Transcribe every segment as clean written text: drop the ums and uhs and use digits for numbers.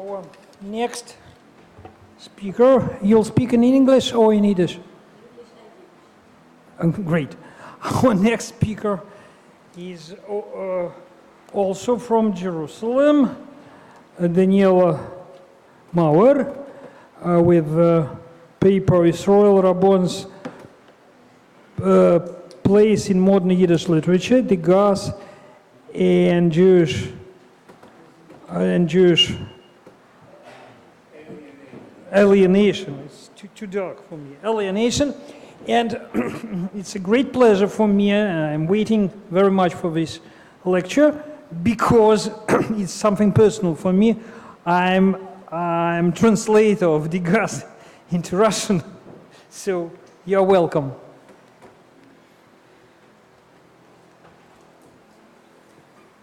Our next speaker, you'll speak in English or in Yiddish? Great. Our next speaker is also from Jerusalem, Daniella Mauer, with paper Yisroel Rabon's place in modern Yiddish literature, Di Gas, and Jewish alienation. It's too dark for me. Alienation. And it's a great pleasure for me, and I'm waiting very much for this lecture because it's something personal for me. I'm translator of Di Gas into Russian, so you're welcome.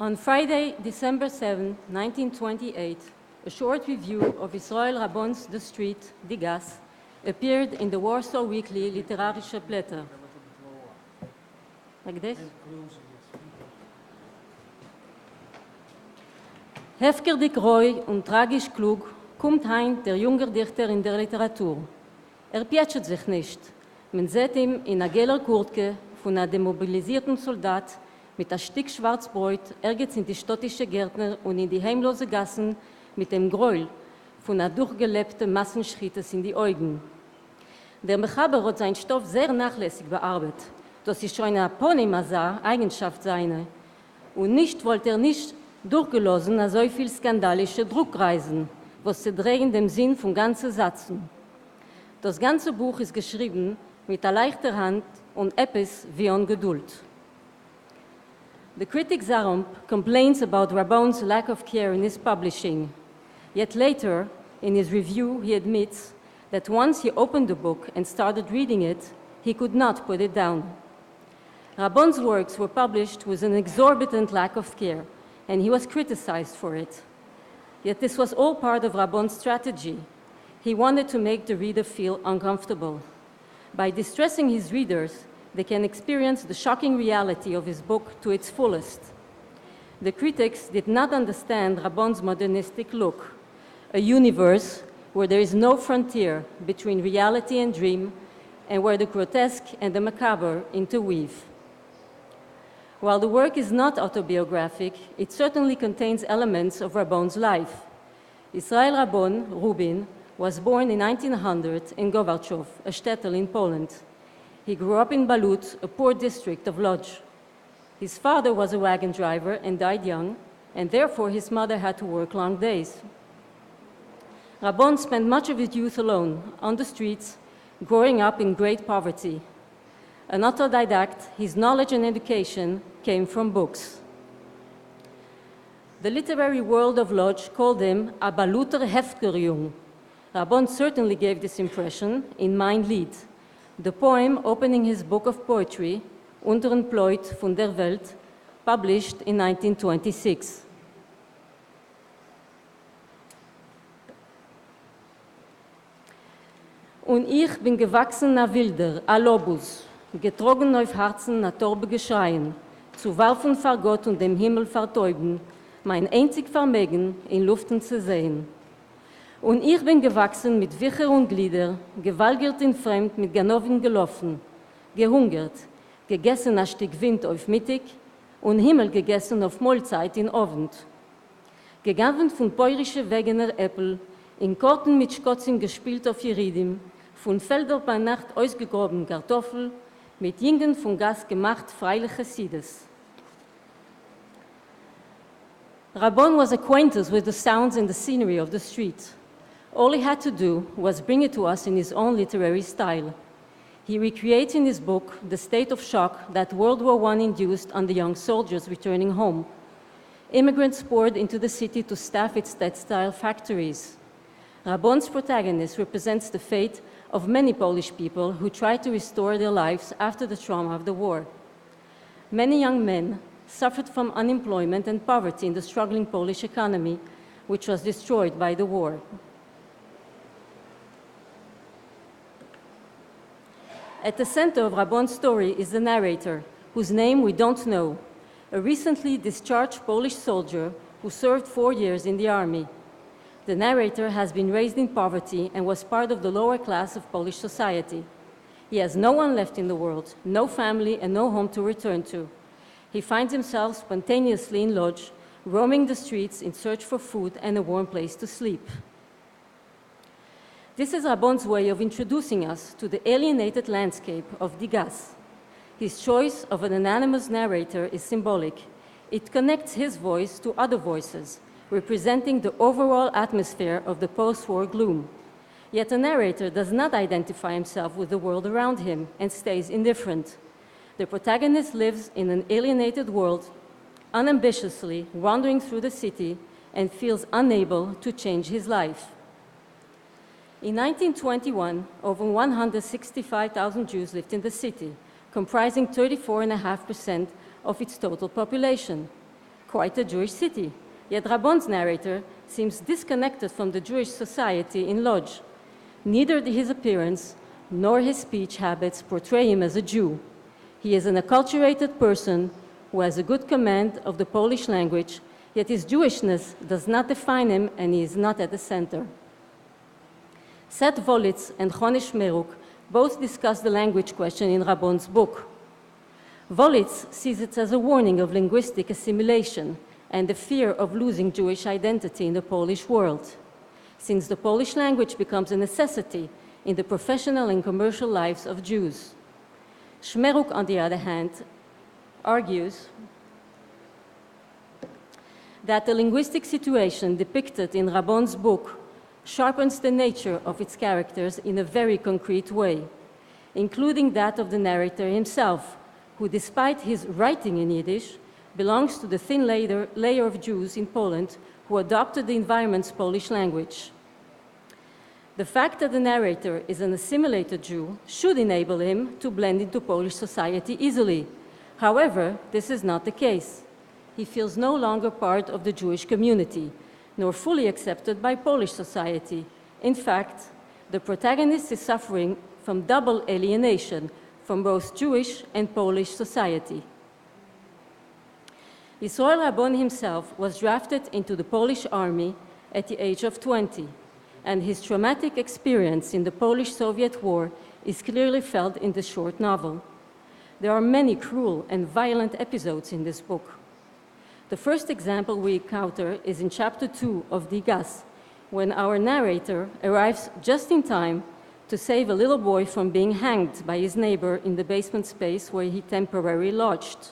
On Friday, December 7, 1928, a short review of Yisroel Rabon's The Street, Di Gas, appeared in the Warsaw Weekly Literarische Blätter. Like this? Heftig reu und tragisch klug kommt heim der junge Dichter in der Literatur. Pietschert sich nicht. Man sieht ihn in einer gelben Kurtke von einem demobilisierten Soldat mit einem Stück Schwarzbrot ergens in die städtische Gärtner und in die heimlose Gassen mit dem Gräuel von einer durchgelebten Massenschrittes in die Augen. Der Mechaber hat seinen Stoff sehr nachlässig bearbeitet. Das ist schon eine Eponym-Eigenschaft seine. Und nicht wollte er nicht durchgelassen an so viel skandalische Druckreisen, was sie drehen dem Sinn von ganzen Sätzen. Das ganze Buch ist geschrieben mit einer leichten Hand und etwas wie an Geduld. The critic Zaromp complains about Rabon's lack of care in his publishing. Yet later, in his review, he admits that once he opened the book and started reading it, he could not put it down. Rabon's works were published with an exorbitant lack of care, and he was criticized for it. Yet this was all part of Rabon's strategy. He wanted to make the reader feel uncomfortable. By distressing his readers, they can experience the shocking reality of his book to its fullest. The critics did not understand Rabon's modernistic look, a universe where there is no frontier between reality and dream, and where the grotesque and the macabre interweave. While the work is not autobiographic, it certainly contains elements of Rabon's life. Yisroel Rabon, Rubin, was born in 1900 in Gowarczów, a shtetl in Poland. He grew up in Balut, a poor district of Lodz. His father was a wagon driver and died young, and therefore his mother had to work long days. Rabon spent much of his youth alone, on the streets, growing up in great poverty. An autodidact, his knowledge and education came from books. The literary world of Lodz called him a Baluter Hefkerjung. Rabon certainly gave this impression in Mein Lied, the poem opening his book of poetry, Unteren Pleut von der Welt, published in 1926. Und ich bin gewachsen a Wilder, a Lobus, getrogen auf Herzen a Torbe Geschreien, zu werfen vor Gott und dem Himmel vertäuben, mein einzig Vermögen in Luften zu sehen. Und ich bin gewachsen mit Wicher und Glieder, gewalgert in Fremd mit Ganoven gelaufen, gehungert, gegessen ein Stück Wind auf Mittag und Himmel gegessen auf Mahlzeit in Abend. Gegangen von peurische Wegener Äppel, in Korten mit Schkotzen gespielt auf Jeridim, von Felder bei Nacht ausgegraben Kartoffel, mit Jingen von Gas gemacht freiliche Sides. Rabon was acquainted with the sounds and the scenery of the street. All he had to do was bring it to us in his own literary style. He recreates in his book the state of shock that World War I induced on the young soldiers returning home. Immigrants poured into the city to staff its textile factories. Rabon's protagonist represents the fate of many Polish people who tried to restore their lives after the trauma of the war. Many young men suffered from unemployment and poverty in the struggling Polish economy, which was destroyed by the war. At the center of Rabon's story is the narrator, whose name we don't know, a recently discharged Polish soldier who served 4 years in the army. The narrator has been raised in poverty and was part of the lower class of Polish society. He has no one left in the world, no family and no home to return to. He finds himself spontaneously in Lodz, roaming the streets in search for food and a warm place to sleep. This is Rabon's way of introducing us to the alienated landscape of Di Gas. His choice of an anonymous narrator is symbolic. It connects his voice to other voices, representing the overall atmosphere of the post-war gloom. Yet a narrator does not identify himself with the world around him and stays indifferent. The protagonist lives in an alienated world, unambitiously wandering through the city, and feels unable to change his life. In 1921, over 165,000 Jews lived in the city, comprising 34.5% of its total population. Quite a Jewish city, yet Rabon's narrator seems disconnected from the Jewish society in Lodz. Neither his appearance nor his speech habits portray him as a Jew. He is an acculturated person who has a good command of the Polish language, yet his Jewishness does not define him and he is not at the center. Seth Wolitz and Choni Shmeruk both discuss the language question in Rabon's book. Wolitz sees it as a warning of linguistic assimilation and the fear of losing Jewish identity in the Polish world, since the Polish language becomes a necessity in the professional and commercial lives of Jews. Shmeruk, on the other hand, argues that the linguistic situation depicted in Rabon's book sharpens the nature of its characters in a very concrete way, including that of the narrator himself, who, despite his writing in Yiddish, belongs to the thin layer of Jews in Poland who adopted the environment's Polish language. The fact that the narrator is an assimilated Jew should enable him to blend into Polish society easily. However, this is not the case. He feels no longer part of the Jewish community, nor fully accepted by Polish society. In fact, the protagonist is suffering from double alienation from both Jewish and Polish society. Yisroel Rabon himself was drafted into the Polish army at the age of 20, and his traumatic experience in the Polish-Soviet War is clearly felt in the short novel. There are many cruel and violent episodes in this book. The first example we encounter is in chapter 2 of Di Gas, when our narrator arrives just in time to save a little boy from being hanged by his neighbor in the basement space where he temporarily lodged.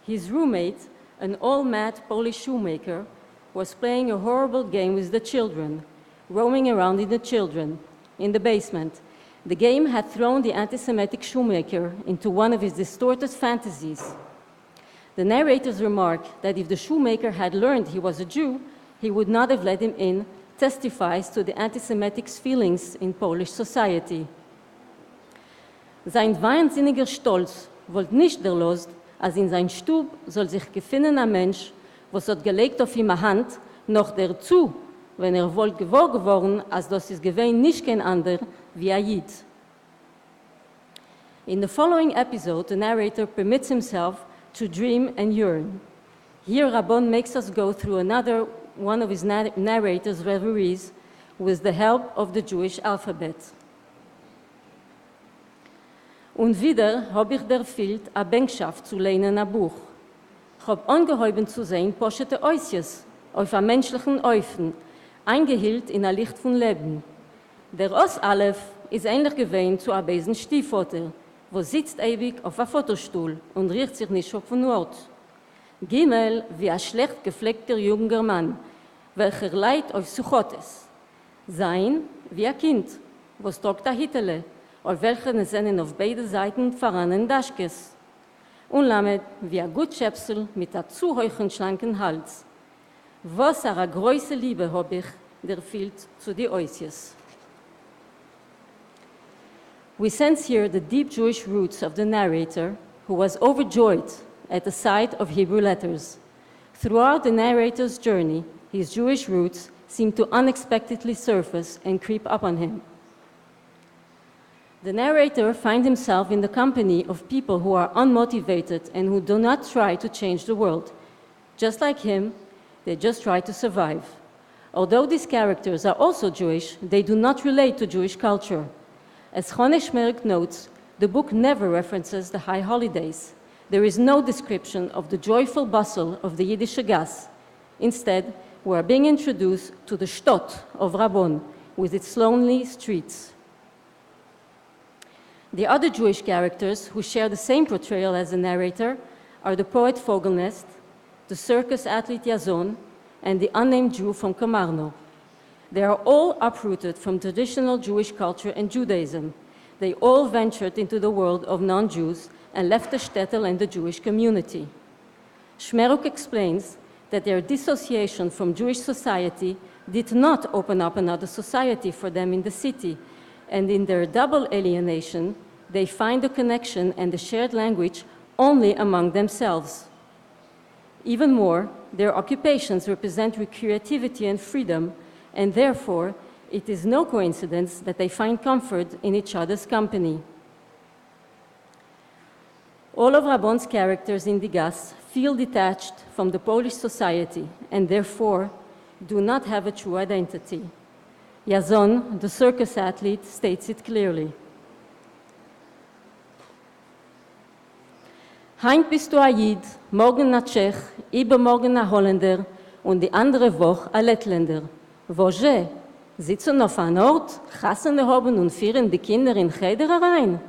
His roommate, an all-mad Polish shoemaker, was playing a horrible game with the children, roaming around in the basement. The game had thrown the anti-Semitic shoemaker into one of his distorted fantasies. The narrator's remark that if the shoemaker had learned he was a Jew, he would not have let him in, testifies to the anti-Semitic feelings in Polish society. Sein wahnsinniger Stolz wollte nicht erlost, als in sein Stub soll sich gefinnen ein Mensch, was hat gelegt auf ihm eine Hand, noch dazu, wenn wollt gewohr geworden, als das ist gewesen nicht kein ander wie ein Yid. In the following episode, the narrator permits himself to dream and yearn. Here, Rabon makes us go through another one of his narrator's reveries with the help of the Jewish alphabet. Und wieder habe ich der Field a Bänkschaft zu lehnen a Buch. Ich habe angehäuben zu sehen, poschete Äußers auf a menschlichen Eufen, eingehielt in a Licht von Leben. Der Os-Aleph ist ähnlich gewesen zu a besen Stiefvater, wo sitzt ewig auf a Fotostuhl und riecht sich nicht auf den Ort. Gimel wie a schlecht gepflegter junger Mann, welcher leid auf Suchotes. Sein wie a Kind, was tragt a Hittele, auf welchen es sind auf beide Seiten verrannen Daschkes. Und Lamed wie a gut Schäpsel mit a zu hohen schlanken Hals. Was a große Liebe hab ich, der fehlt zu die Oisies. We sense here the deep Jewish roots of the narrator, who was overjoyed at the sight of Hebrew letters. Throughout the narrator's journey, his Jewish roots seem to unexpectedly surface and creep up on him. The narrator finds himself in the company of people who are unmotivated and who do not try to change the world. Just like him, they just try to survive. Although these characters are also Jewish, they do not relate to Jewish culture. As Chonesh Merk notes, the book never references the high holidays. There is no description of the joyful bustle of the Yiddish Gas. Instead, we are being introduced to the Stott of Rabon, with its lonely streets. The other Jewish characters who share the same portrayal as the narrator are the poet Vogelnest, the circus athlete Yazon, and the unnamed Jew from Kamarno. They are all uprooted from traditional Jewish culture and Judaism. They all ventured into the world of non-Jews and left the shtetl and the Jewish community. Shmeruk explains that their dissociation from Jewish society did not open up another society for them in the city, and in their double alienation, they find a connection and a shared language only among themselves. Even more, their occupations represent recreativity and freedom, and therefore, it is no coincidence that they find comfort in each other's company. All of Rabon's characters in Di Gas feel detached from the Polish society and therefore do not have a true identity. Yazon, the circus athlete, states it clearly. Heint bist du a Yid, morgen a Tschech, übermorgen a Holländer und die andere Woche a Lettländer. Wo je? Sitzen auf einem Ort, Chassene haben und führen die Kinder in Cheder rein?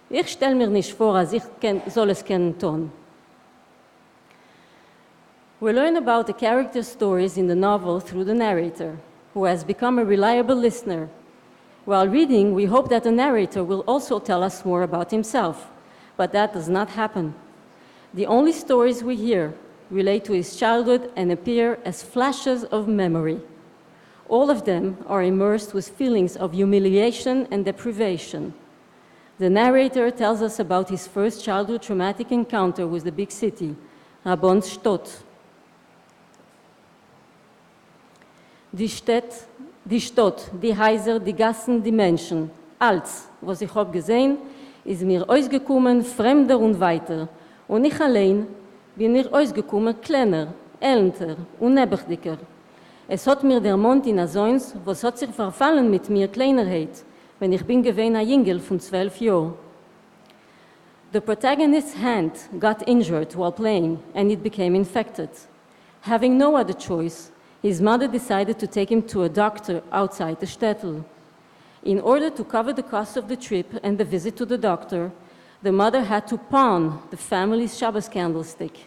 Ich stelle mir nicht vor, als ich soll es kennen tun. We learn about the character stories in the novel through the narrator, who has become a reliable listener. While reading, we hope that the narrator will also tell us more about himself, but that does not happen. The only stories we hear relate to his childhood and appear as flashes of memory. All of them are immersed with feelings of humiliation and deprivation. The narrator tells us about his first childhood traumatic encounter with the big city, Rabon's Stott. Die Stott, die Häuser, die Gassen, die Menschen, alles, was ich hab gesehen, ist mir ausgekommen, fremder und weiter. Und ich allein bin mir ausgekommen, kleiner, älter und nebendicker. Es hat mir der Mond in Azoins, was hat sich verfallen mit mir Kleinerheit, wenn ich bin gewesen ein Jüngel von 12 Jahren. The protagonist's hand got injured while playing, and it became infected. Having no other choice, his mother decided to take him to a doctor outside the shtetl. In order to cover the cost of the trip and the visit to the doctor, the mother had to pawn the family's Shabbos candlestick.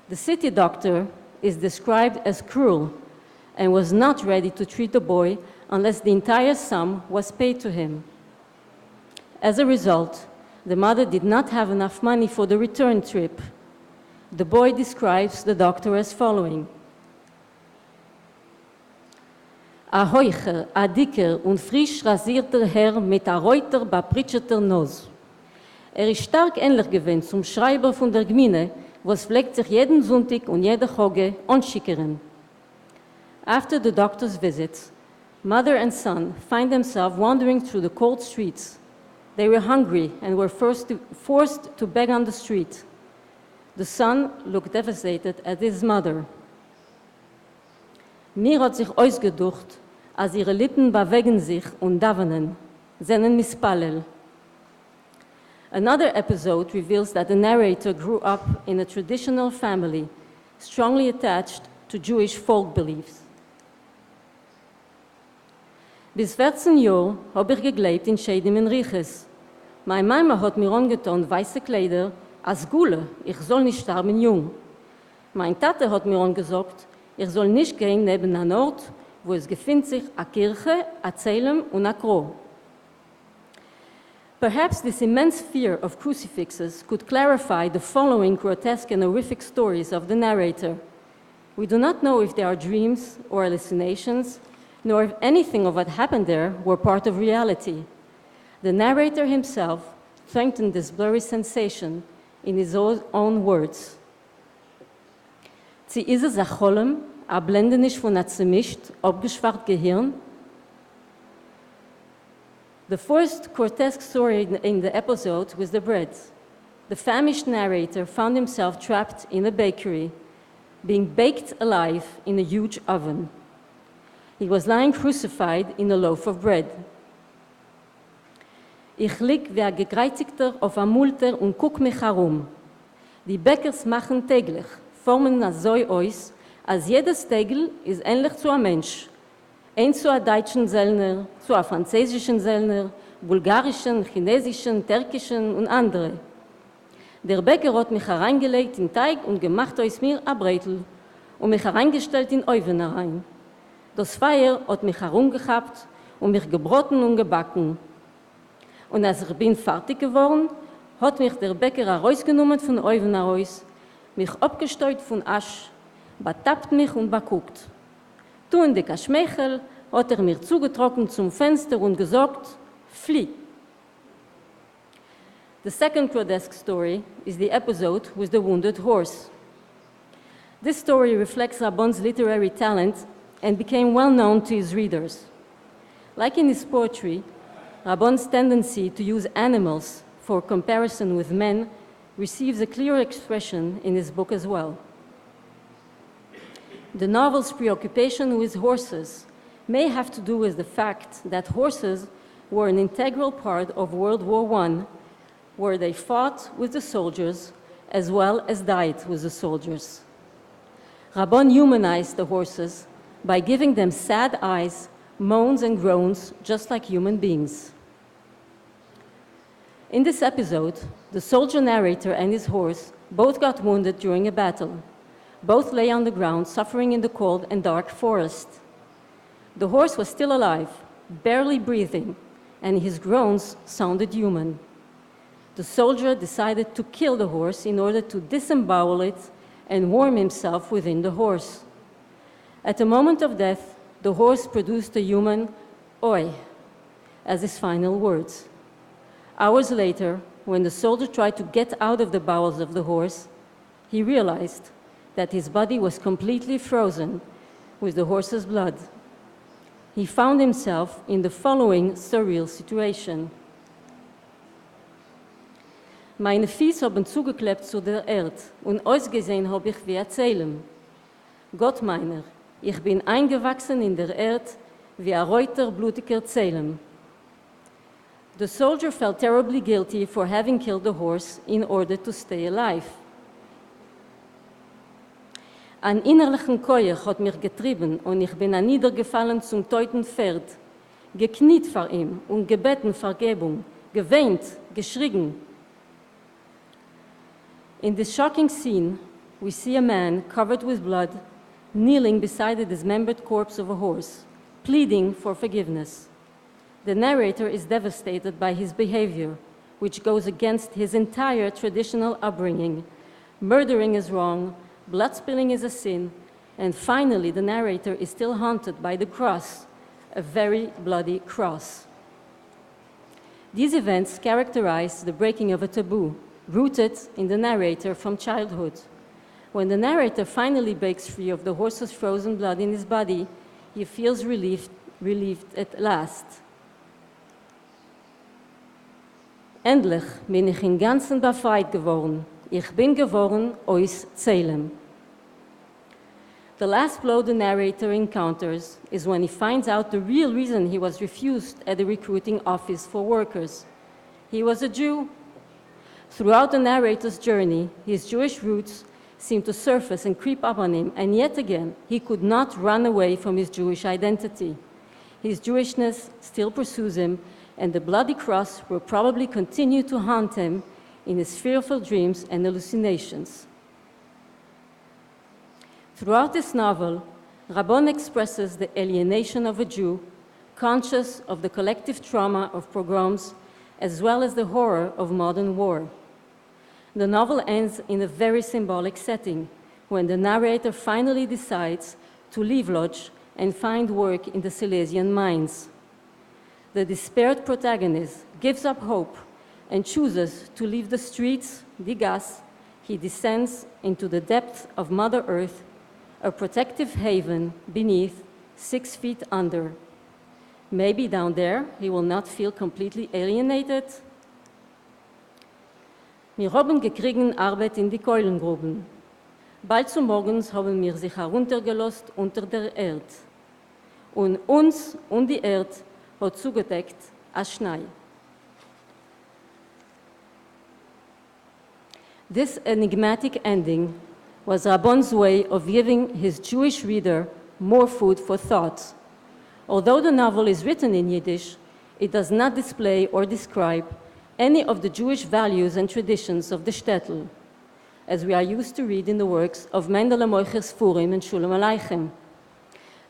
The city doctor is described as cruel and was not ready to treat the boy unless the entire sum was paid to him. As a result, the mother did not have enough money for the return trip. The boy describes the doctor as following. A heucher, a dicker und frisch rasierter Herr mit a reuter, bepritscheter Nose. Ist stark ähnlich gewesen zum Schreiber von der Gmine, was pflegt sich jeden Sonntag und jede Choge anschickern. After the doctor's visit, mother and son find themselves wandering through the cold streets. They were hungry and were forced to beg on the street. The son looked devastated at his mother. Mir hat sich ausgedacht, als ihre Lippen bewegen sich und davenen, seinen Mispallel. Another episode reveals that the narrator grew up in a traditional family, strongly attached to Jewish folk beliefs. Bis 14 Jahre habe ich gelebt in Schädim in Riches. Meine Mama hat mir angetan weiße Kleider, als Gule, ich soll nicht sterben jung. Mein Tate hat mir angesagt, ich soll nicht gehen neben einem Ort, wo es befindet sich eine Kirche, ein Zählem und ein Kro. Perhaps this immense fear of crucifixes could clarify the following grotesque and horrific stories of the narrator. We do not know if they are dreams or hallucinations, nor if anything of what happened there were part of reality. The narrator himself strengthened this blurry sensation in his own words. Sie ist es a Cholem, a Blendenisch von a zemischt, abgeschwacht Gehirn. The first grotesque story in the episode was the bread. The famished narrator found himself trapped in a bakery. being baked alive in a huge oven. He was lying crucified in a loaf of bread. Ich lieg wie ein Gekreuzigter auf einem Multer und guck mich herum. Die Bäckers machen täglich, formen das so aus, als jedes Tegel ist ähnlich zu einem Mensch. Ein zu einem deutschen Sellner, zu einem französischen Sellner, bulgarischen, chinesischen, türkischen und andere. Der Bäcker hat mich hereingelegt in Teig und gemacht aus mir ein Breitel und mich hereingestellt in Oven herein. Das Feuer hat mich herumgehabt und mich gebroten und gebacken. Und als ich bin fertig geworden, hat mich der Bäcker herausgenommen von Oven heraus, mich abgesteuert von Asch, betappt mich und beguckt. Tuende Kaschmechel hat mir zugetrocken zum Fenster und gesagt, flieh. The second grotesque story is the episode with the wounded horse. This story reflects Rabon's literary talent and became well known to his readers. Like in his poetry, Rabon's tendency to use animals for comparison with men receives a clear expression in his book as well. The novel's preoccupation with horses may have to do with the fact that horses were an integral part of World War I, where they fought with the soldiers as well as died with the soldiers. Rabon humanized the horses by giving them sad eyes, moans and groans, just like human beings. In this episode, the soldier narrator and his horse both got wounded during a battle. Both lay on the ground, suffering in the cold and dark forest. The horse was still alive, barely breathing, and his groans sounded human. The soldier decided to kill the horse in order to disembowel it and warm himself within the horse. At the moment of death, the horse produced a human "Oi" as his final words. Hours later, when the soldier tried to get out of the bowels of the horse, he realized that his body was completely frozen with the horse's blood. He found himself in the following surreal situation. Meine Fies haben zugeklebt zu der Erd und ausgesehen habe ich wie ein Zelem. Gott meiner, ich bin eingewachsen in der Erd wie ein reuter, blutiger Zelem. The soldier felt terribly guilty for having killed the horse in order to stay alive. Ein innerlichen Keuch hat mich getrieben und ich bin niedergefallen zum teuten Pferd, gekniet vor ihm und gebeten Vergebung, geweint, geschrien. In this shocking scene, we see a man covered with blood, kneeling beside the dismembered corpse of a horse, pleading for forgiveness. The narrator is devastated by his behavior, which goes against his entire traditional upbringing. Murdering is wrong, blood spilling is a sin, and finally the narrator is still haunted by the cross, a very bloody cross. These events characterize the breaking of a taboo, rooted in the narrator from childhood. When the narrator finally breaks free of the horse's frozen blood in his body, he feels relieved at last. Endlich bin ich im Ganzen befreit geworden. Ich bin geworden aus Zelem. The last blow the narrator encounters is when he finds out the real reason he was refused at the recruiting office for workers. He was a Jew. Throughout the narrator's journey, his Jewish roots seem to surface and creep up on him, and yet again, he could not run away from his Jewish identity. His Jewishness still pursues him, and the bloody cross will probably continue to haunt him in his fearful dreams and hallucinations. Throughout this novel, Rabon expresses the alienation of a Jew, conscious of the collective trauma of pogroms, as well as the horror of modern war. The novel ends in a very symbolic setting, when the narrator finally decides to leave Lodz and find work in the Silesian mines. The despaired protagonist gives up hope and chooses to leave the streets, Di Gas. He descends into the depths of Mother Earth, a protective haven beneath, 6 feet under. Maybe down there he will not feel completely alienated. Wir haben gekriegen Arbeit in die Keulengruben. Bald zu morgens haben wir sich heruntergelost unter der Erde. Und uns und die Erde hat zugedeckt als Schnee. This enigmatic ending was Rabon's way of giving his Jewish reader more food for thought. Although the novel is written in Yiddish, it does not display or describe any of the Jewish values and traditions of the shtetl, as we are used to read in the works of Mendele Moicher Sfurim and Shulam Aleichem.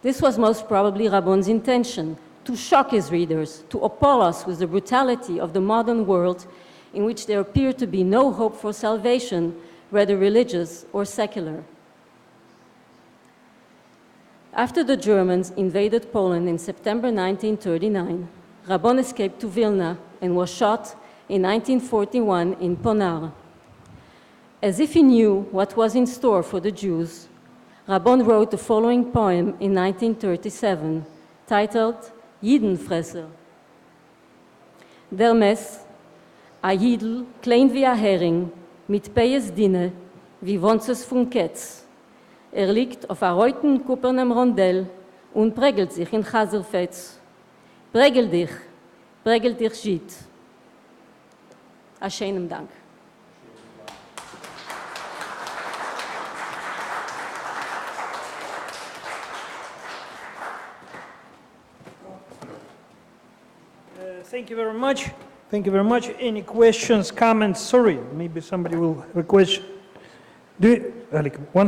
This was most probably Rabon's intention, to shock his readers, to appall us with the brutality of the modern world in which there appeared to be no hope for salvation, whether religious or secular. After the Germans invaded Poland in September 1939, Rabon escaped to Vilna and was shot in 1941 in Ponar. As if he knew what was in store for the Jews, Rabon wrote the following poem in 1937, titled Jiddenfresser. Der Mess, a Jidl, klein wie a Hering, mit Peyes Dinne, wie Wonzes von Ketz. Liegt auf a reuten kuppernem Rondell und prägelt sich in Chaserfetz. Prägel dich, Jid. A schönen Dank. Thank you very much. Thank you very much. Any questions, comments? Sorry, maybe somebody will have a question. One